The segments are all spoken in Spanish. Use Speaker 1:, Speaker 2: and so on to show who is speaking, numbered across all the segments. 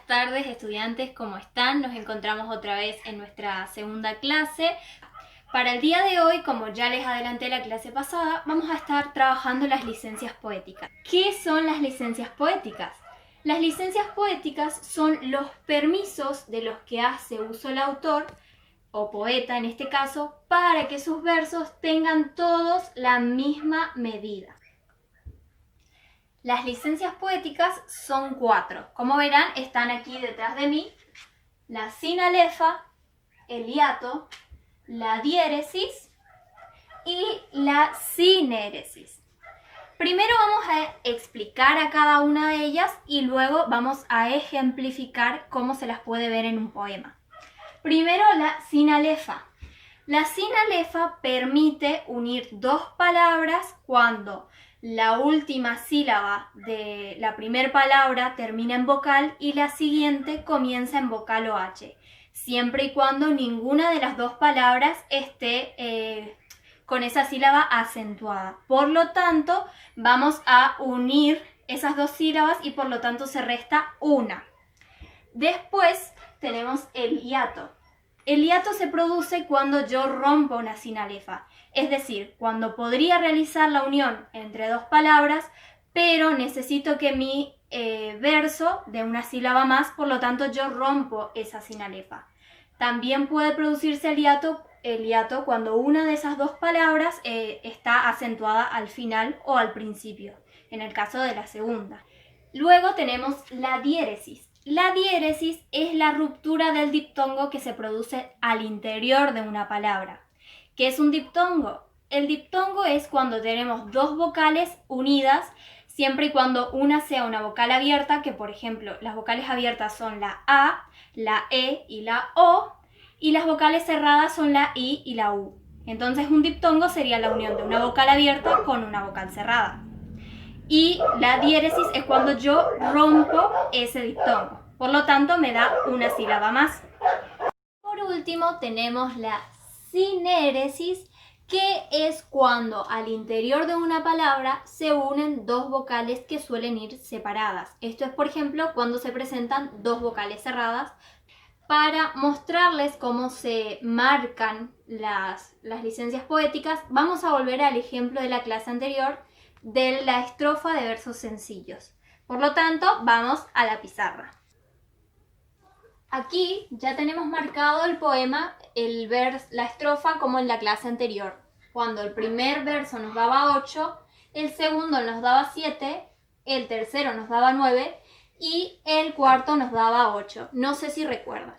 Speaker 1: tardes, estudiantes, ¿cómo están? Nos encontramos otra vez en nuestra segunda clase. Para el día de hoy, como ya les adelanté la clase pasada, vamos a estar trabajando las licencias poéticas. ¿Qué son las licencias poéticas? Las licencias poéticas son los permisos de los que hace uso el autor, o poeta en este caso, para que sus versos tengan todos la misma medida. Las licencias poéticas son 4. Como verán, están aquí detrás de mí: la sinalefa, el hiato, la diéresis y la sinéresis. Primero vamos a explicar a cada una de ellas y luego vamos a ejemplificar cómo se las puede ver en un poema. Primero, la sinalefa. La sinalefa permite unir dos palabras cuando la última sílaba de la primera palabra termina en vocal y la siguiente comienza en vocal o H, siempre y cuando ninguna de las dos palabras esté con esa sílaba acentuada. Por lo tanto, vamos a unir esas dos sílabas y por lo tanto se resta una. Después tenemos el hiato. El hiato se produce cuando yo rompo una sinalefa, es decir, cuando podría realizar la unión entre dos palabras, pero necesito que mi verso dé una sílaba más, por lo tanto yo rompo esa sinalefa. También puede producirse el hiato cuando una de esas dos palabras está acentuada al final o al principio, en el caso de la segunda. Luego tenemos la diéresis. La diéresis es la ruptura del diptongo que se produce al interior de una palabra. ¿Qué es un diptongo? El diptongo es cuando tenemos dos vocales unidas, siempre y cuando una sea una vocal abierta, que por ejemplo las vocales abiertas son la A, la E y la O, y las vocales cerradas son la I y la U. Entonces un diptongo sería la unión de una vocal abierta con una vocal cerrada. Y la diéresis es cuando yo rompo ese diptongo. Por lo tanto, me da una sílaba más. Por último, tenemos la sinéresis, que es cuando al interior de una palabra se unen dos vocales que suelen ir separadas. Esto es, por ejemplo, cuando se presentan dos vocales cerradas. Para mostrarles cómo se marcan las licencias poéticas, vamos a volver al ejemplo de la clase anterior de la estrofa de versos sencillos. Por lo tanto, vamos a la pizarra. Aquí ya tenemos marcado el poema, la estrofa como en la clase anterior. Cuando el primer verso nos daba 8, el segundo nos daba 7, el tercero nos daba 9 y el cuarto nos daba 8. No sé si recuerdan.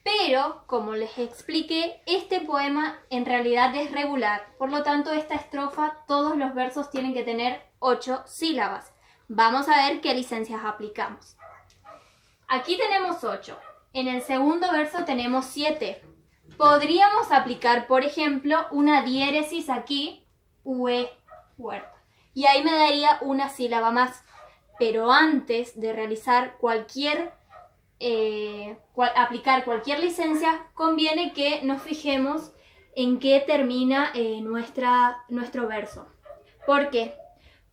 Speaker 1: Pero, como les expliqué, este poema en realidad es regular. Por lo tanto, esta estrofa, todos los versos tienen que tener 8 sílabas. Vamos a ver qué licencias aplicamos. Aquí tenemos 8. En el segundo verso tenemos 7. Podríamos aplicar, por ejemplo, una diéresis aquí, ue, huerta. Y ahí me daría una sílaba más. Pero antes de realizar aplicar cualquier licencia, conviene que nos fijemos en qué termina nuestro verso. ¿Por qué?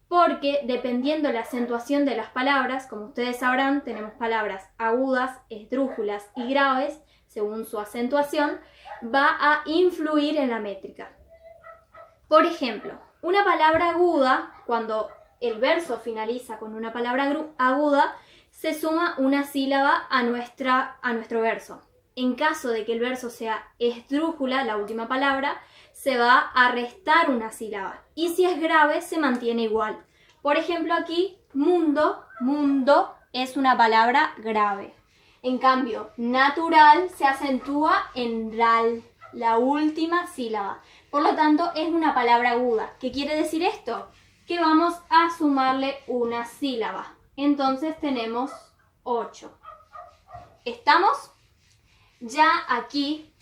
Speaker 1: Porque dependiendo la acentuación de las palabras, como ustedes sabrán, tenemos palabras agudas, esdrújulas y graves, según su acentuación, va a influir en la métrica. Por ejemplo, una palabra aguda, cuando el verso finaliza con una palabra aguda, se suma una sílaba a nuestro verso. En caso de que el verso sea esdrújula, la última palabra, se va a restar una sílaba. Y si es grave, se mantiene igual. Por ejemplo, aquí, mundo es una palabra grave. En cambio, natural se acentúa en la última sílaba. Por lo tanto, es una palabra aguda. ¿Qué quiere decir esto? Que vamos a sumarle una sílaba. Entonces tenemos 8. ¿Estamos? Ya aquí,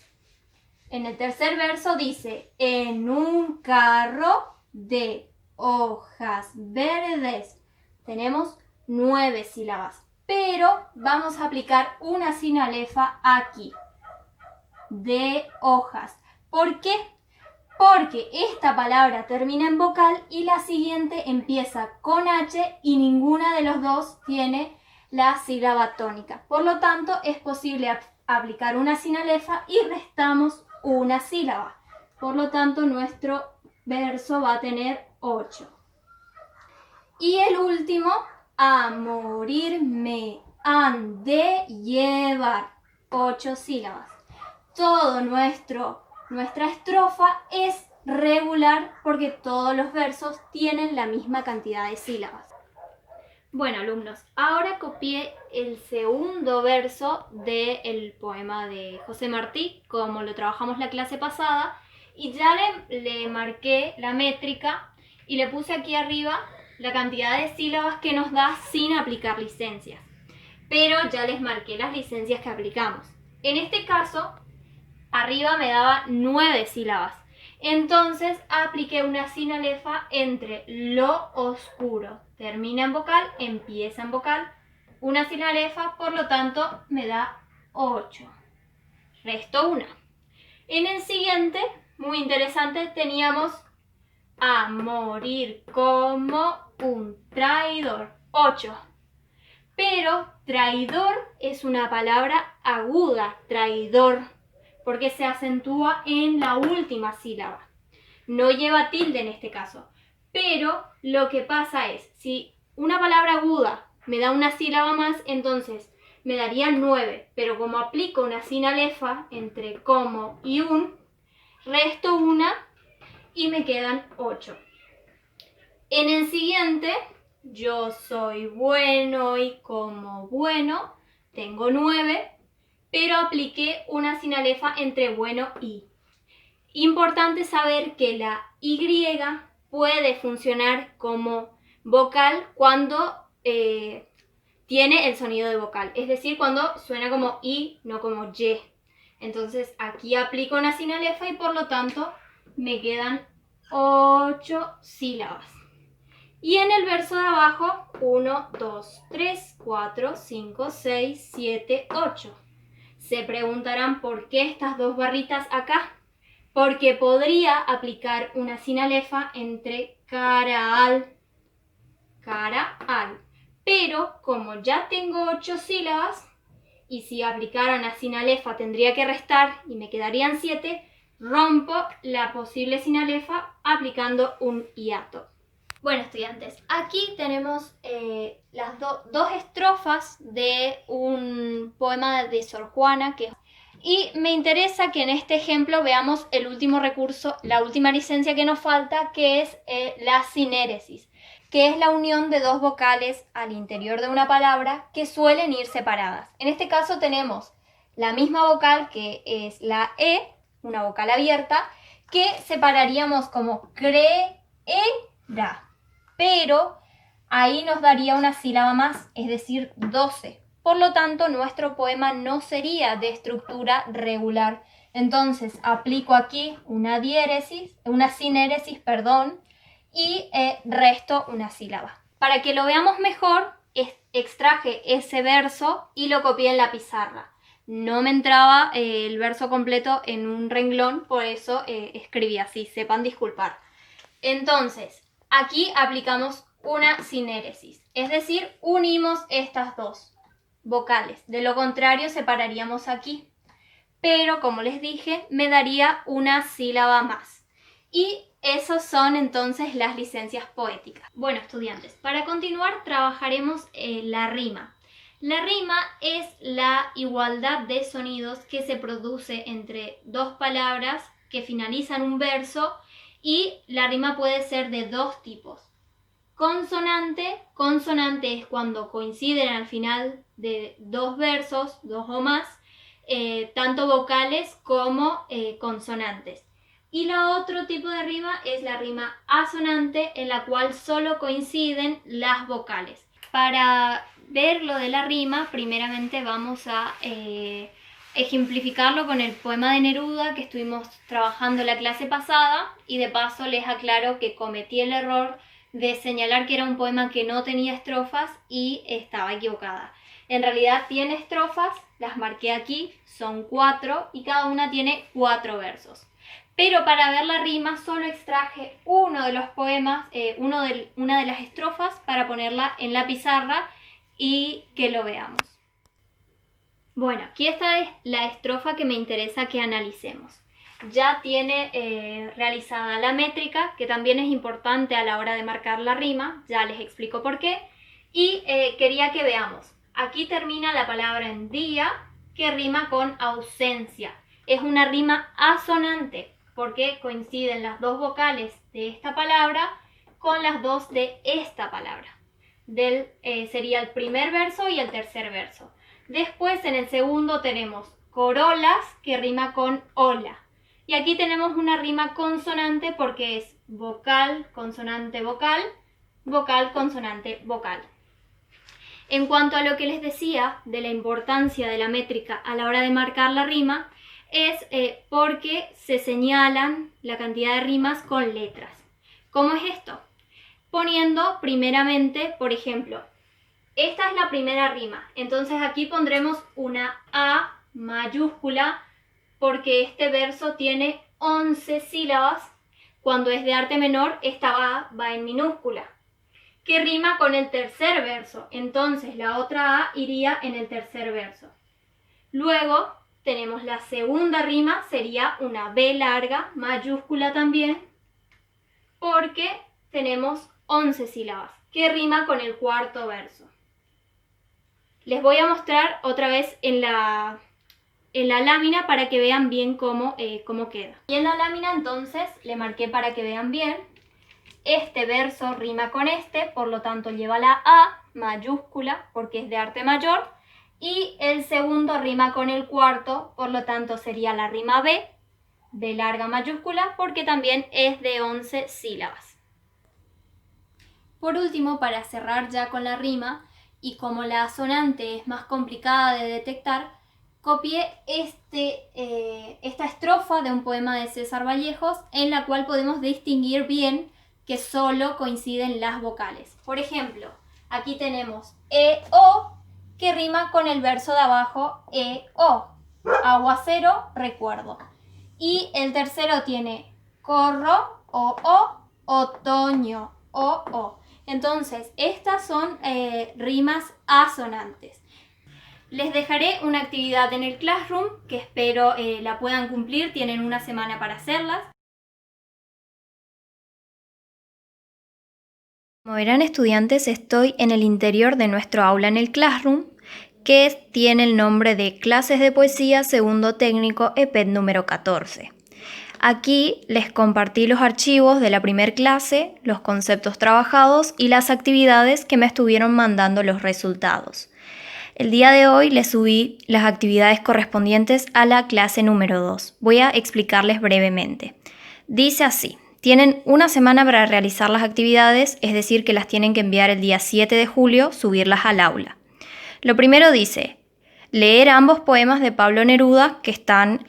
Speaker 1: en el tercer verso dice: en un carro de hojas verdes. Tenemos 9 sílabas. Pero vamos a aplicar una sinalefa aquí. De hojas. ¿Por qué? Porque esta palabra termina en vocal y la siguiente empieza con H y ninguna de los dos tiene la sílaba tónica. Por lo tanto, es posible aplicar una sinalefa y restamos una sílaba. Por lo tanto, nuestro verso va a tener 8. Y el último, a morir me han de llevar, 8 sílabas. Todo nuestra estrofa es regular porque todos los versos tienen la misma cantidad de sílabas. Bueno, alumnos, ahora copié el segundo verso del poema de José Martí, como lo trabajamos la clase pasada, y ya le marqué la métrica y le puse aquí arriba la cantidad de sílabas que nos da sin aplicar licencias. Pero ya les marqué las licencias que aplicamos. En este caso, arriba me daba 9 sílabas. Entonces apliqué una sinalefa entre lo oscuro. Termina en vocal, empieza en vocal. Una sinalefa, por lo tanto, me da 8. Resto una. En el siguiente, muy interesante, teníamos a morir como un traidor. 8. Pero traidor es una palabra aguda, traidor, porque se acentúa en la última sílaba. No lleva tilde en este caso. Pero lo que pasa es, si una palabra aguda me da una sílaba más, entonces me daría 9. Pero como aplico una sinalefa entre como y un, resto una y me quedan 8. En el siguiente, yo soy bueno y como bueno, tengo 9, pero apliqué una sinalefa entre bueno y. Importante saber que la Y puede funcionar como vocal cuando tiene el sonido de vocal, es decir, cuando suena como I, no como Y. Entonces aquí aplico una sinalefa y por lo tanto me quedan 8 sílabas. Y en el verso de abajo, 1, 2, 3, 4, 5, 6, 7, 8. Se preguntarán por qué estas dos barritas acá. Porque podría aplicar una sinalefa entre cara al. Pero como ya tengo 8 sílabas, y si aplicara una sinalefa tendría que restar y me quedarían 7, rompo la posible sinalefa aplicando un hiato. Bueno, estudiantes, aquí tenemos las dos estrofas de un poema de Sor Juana y me interesa que en este ejemplo veamos el último recurso, la última licencia que nos falta, que es la sinéresis, que es la unión de dos vocales al interior de una palabra que suelen ir separadas. En este caso tenemos la misma vocal, que es la E, una vocal abierta, que separaríamos como creerá. Pero ahí nos daría una sílaba más, es decir, 12. Por lo tanto, nuestro poema no sería de estructura regular. Entonces, aplico aquí una sinéresis, y resto una sílaba. Para que lo veamos mejor, extraje ese verso y lo copié en la pizarra. No me entraba el verso completo en un renglón, por eso escribí así, sepan disculpar. Entonces, aquí aplicamos una sinéresis, es decir, unimos estas dos vocales. De lo contrario, separaríamos aquí. Pero, como les dije, me daría una sílaba más. Y esas son entonces las licencias poéticas. Bueno, estudiantes, para continuar trabajaremos la rima. La rima es la igualdad de sonidos que se produce entre dos palabras que finalizan un verso, y la rima puede ser de dos tipos. Consonante es cuando coinciden al final de dos versos, dos o más, tanto vocales como consonantes. Y la otro tipo de rima es la rima asonante, en la cual solo coinciden las vocales. Para ver lo de la rima, primeramente vamos a ejemplificarlo con el poema de Neruda que estuvimos trabajando la clase pasada, y de paso les aclaro que cometí el error de señalar que era un poema que no tenía estrofas y estaba equivocada. En realidad tiene estrofas, las marqué aquí, son 4 y cada una tiene 4 versos. Pero para ver la rima solo extraje uno de los poemas, una de las estrofas para ponerla en la pizarra y que lo veamos. Bueno, aquí está la estrofa que me interesa que analicemos. Ya tiene realizada la métrica, que también es importante a la hora de marcar la rima, ya les explico por qué. Y quería que veamos, aquí termina la palabra en día, que rima con ausencia. Es una rima asonante, porque coinciden las dos vocales de esta palabra con las dos de esta palabra. Sería el primer verso y el tercer verso. Después en el segundo tenemos corolas, que rima con ola. Y aquí tenemos una rima consonante porque es vocal, consonante, vocal, vocal, consonante, vocal. En cuanto a lo que les decía de la importancia de la métrica a la hora de marcar la rima, es porque se señalan la cantidad de rimas con letras. ¿Cómo es esto? Poniendo primeramente, por ejemplo, esta es la primera rima, entonces aquí pondremos una A mayúscula porque este verso tiene 11 sílabas. Cuando es de arte menor, esta A va en minúscula, que rima con el tercer verso, entonces la otra A iría en el tercer verso. Luego tenemos la segunda rima, sería una B larga, mayúscula también, porque tenemos 11 sílabas, que rima con el cuarto verso. Les voy a mostrar otra vez en la lámina para que vean bien cómo queda. Y en la lámina entonces le marqué para que vean bien. Este verso rima con este, por lo tanto lleva la A mayúscula porque es de arte mayor. Y el segundo rima con el cuarto, por lo tanto sería la rima B, B larga mayúscula, porque también es de 11 sílabas. Por último, para cerrar ya con la rima, y como la asonante es más complicada de detectar, copié esta estrofa de un poema de César Vallejos en la cual podemos distinguir bien que solo coinciden las vocales. Por ejemplo, aquí tenemos E-O, que rima con el verso de abajo E-O, aguacero, recuerdo. Y el tercero tiene corro, O-O, otoño, O-O. Entonces, estas son rimas asonantes. Les dejaré una actividad en el Classroom que espero la puedan cumplir. Tienen una semana para hacerlas. Como verán, estudiantes, estoy en el interior de nuestro aula en el Classroom, que tiene el nombre de Clases de Poesía Segundo Técnico EPET número 14. Aquí les compartí los archivos de la primer clase, los conceptos trabajados y las actividades que me estuvieron mandando los resultados. El día de hoy les subí las actividades correspondientes a la clase número 2. Voy a explicarles brevemente. Dice así: tienen una semana para realizar las actividades, es decir, que las tienen que enviar el día 7 de julio, subirlas al aula. Lo primero dice, leer ambos poemas de Pablo Neruda que están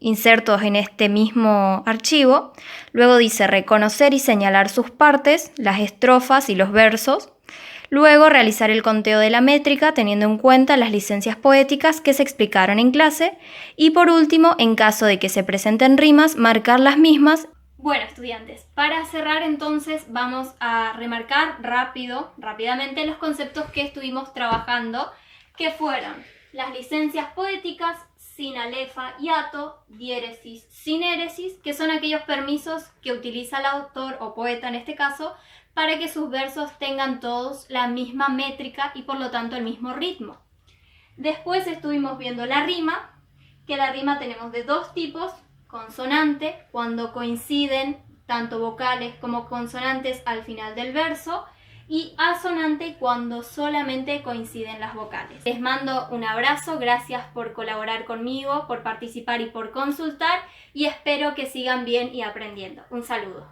Speaker 1: insertos en este mismo archivo. Luego dice reconocer y señalar sus partes, las estrofas y los versos. Luego realizar el conteo de la métrica teniendo en cuenta las licencias poéticas que se explicaron en clase. Y por último, en caso de que se presenten rimas, marcar las mismas. Bueno, estudiantes, para cerrar entonces vamos a remarcar rápidamente los conceptos que estuvimos trabajando, que fueron las licencias poéticas, sinalefa, hiato, diéresis, sinéresis, que son aquellos permisos que utiliza el autor o poeta en este caso para que sus versos tengan todos la misma métrica y por lo tanto el mismo ritmo. Después estuvimos viendo la rima, que la rima tenemos de dos tipos: consonante, cuando coinciden tanto vocales como consonantes al final del verso, y asonante, cuando solamente coinciden las vocales. Les mando un abrazo, gracias por colaborar conmigo, por participar y por consultar, y espero que sigan bien y aprendiendo. Un saludo.